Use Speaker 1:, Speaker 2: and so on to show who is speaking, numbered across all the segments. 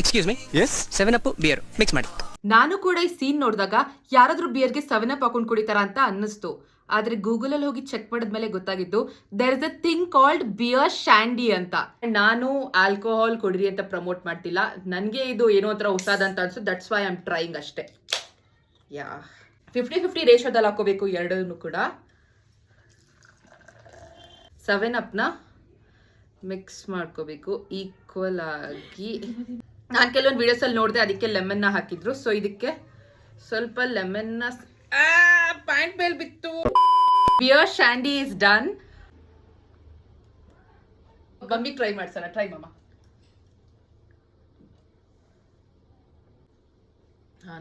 Speaker 1: Excuse me,
Speaker 2: yes
Speaker 1: 7 up beer mix ಮಾಡಿ.
Speaker 3: ನಾನು ಕೂಡ ಈ ಸೀನ್ ನೋಡಿದಾಗ ಯಾರಾದ್ರೂ ಬಿಯರ್ಗೆ 7 ಅಪ್ ಹಾಕೊಂಡು ಕುಡಿತಾರ ಅಂತ ಅನ್ನಿಸ್ತು. ಆದ್ರೆ ಗೂಗಲ್ ಅಲ್ಲಿ ಹೋಗಿ ಚೆಕ್ ಮಾಡಿದ್ಮೇಲೆ ಗೊತ್ತಾಗಿದ್ದು there is a thing called beer shandy ಅಂತ. ನಾನು ಆಲ್ಕೋಹಾಲ್ ಕುಡಿರಿ ಅಂತ ಪ್ರಮೋಟ್ ಮಾಡ್ತಿಲ್ಲ, ನನಗೆ ಇದು ಏನೋ ಒಂಥರ ಹೊಸದ ಅಂತ ಅನ್ಸು. That's why I am trying ಅಷ್ಟೇ. ಯಾ 50-50 ರೇಷೋದಲ್ಲಿ ಹಾಕೋಬೇಕು ಎರಡೂ ಕೂಡ. 7 ಅಪ್ನ ಮಿಕ್ಸ್ ಮಾಡ್ಕೋಬೇಕು ಈಕ್ವಲ್ ಆಗಿ. ನಾನು ಕೆಲವೊಂದು ವಿಡಿಯೋಸ್ ಅಲ್ಲಿ ನೋಡಿದೆ, ಅದಕ್ಕೆ ಲೆಮನ್ ಹಾಕಿದ್ರು. ಸೊ ಇದಕ್ಕೆ ಸ್ವಲ್ಪ ಲೆಮನ್ ಪ್ಯಾಂಟ್ ಮೇಲೆ ಬಿತ್ತು. Beer shandy is done. Mummy try ಮಾಡ್ಸೋಣ. Try mumma.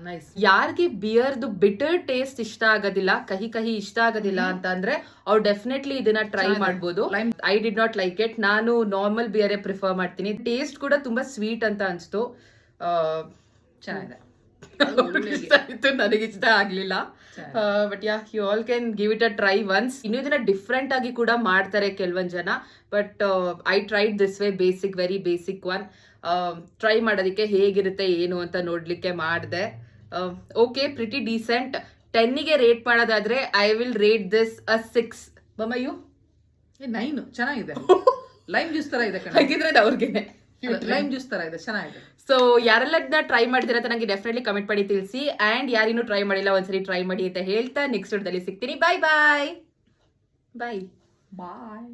Speaker 3: ನೈಸ್. ಯಾರಿಗೆ ಬಿಯರ್ದು ಬಿಟರ್ ಟೇಸ್ಟ್ ಇಷ್ಟ ಆಗೋದಿಲ್ಲ, ಕಹಿ ಕಹಿ ಇಷ್ಟ ಆಗೋದಿಲ್ಲ ಅಂತ ಅಂದ್ರೆ ಅವ್ರು ಡೆಫಿನೆಟ್ಲಿ ಇದನ್ನ ಟ್ರೈ ಮಾಡ್ಬೋದು. I did not like it. ನಾನು ನಾರ್ಮಲ್ ಬಿಯರೇ ಪ್ರಿಫರ್ ಮಾಡ್ತೀನಿ. ಟೇಸ್ಟ್ ಕೂಡ ತುಂಬಾ ಸ್ವೀಟ್ ಅಂತ ಅನ್ಸ್ತು. ಚೆನ್ನಾಗಿದೆ. ನನಗೆ ಇಷ್ಟ ಆಗ್ಲಿಲ್ಲ. But yeah, you all can give it a try once. ಇನ್ನು ಇದನ್ನ ಡಿಫ್ರೆಂಟ್ ಆಗಿ ಕೂಡ ಮಾಡ್ತಾರೆ ಕೆಲವೊಂದ್ ಜನ. But I tried this way, basic, very basic one. Try ಮಾಡೋದಕ್ಕೆ ಹೇಗಿರುತ್ತೆ ಏನು ಅಂತ ನೋಡ್ಲಿಕ್ಕೆ ಮಾಡಿದೆ. Okay, pretty decent. 10ಗೆ ರೇಟ್ ಮಾಡೋದಾದ್ರೆ I will rate this a 6. ಮಮ್ಮಯ್ಯು
Speaker 4: 9 ಚೆನ್ನಾಗಿದೆ. ಲೈಮ್ ಜ್ಯೂಸ್ ತರ ಇದೆ.
Speaker 3: ಹಾಗಿದ್ರೆ ಅವ್ರಿಗೆನೆ
Speaker 4: ಲೈಮ್ ಜ್ಯೂಸ್ ತರ ಇದೆ, ಚೆನ್ನಾಗಿದೆ.
Speaker 3: ಸೊ ಯಾರೆಲ್ಲ ಇದನ್ನ ಟ್ರೈ ಮಾಡ್ತೀರಾ ಅಂತ ನನಗೆ ಡೆಫಿನೆಟ್ಲಿ ಕಮೆಂಟ್ ಮಾಡಿ ತಿಳಿಸಿ. ಅಂಡ್ ಯಾರಿನ್ನೂ ಟ್ರೈ ಮಾಡಿಲ್ಲ ಒಂದ್ಸರಿ ಟ್ರೈ ಮಾಡಿ ಅಂತ ಹೇಳ್ತಾ ನೆಕ್ಸ್ಟ್ ವಿಡಿಯೋದಲ್ಲಿ ಸಿಗ್ತೀನಿ. ಬಾಯ್ ಬಾಯ್ ಬಾಯ್ ಬಾಯ್.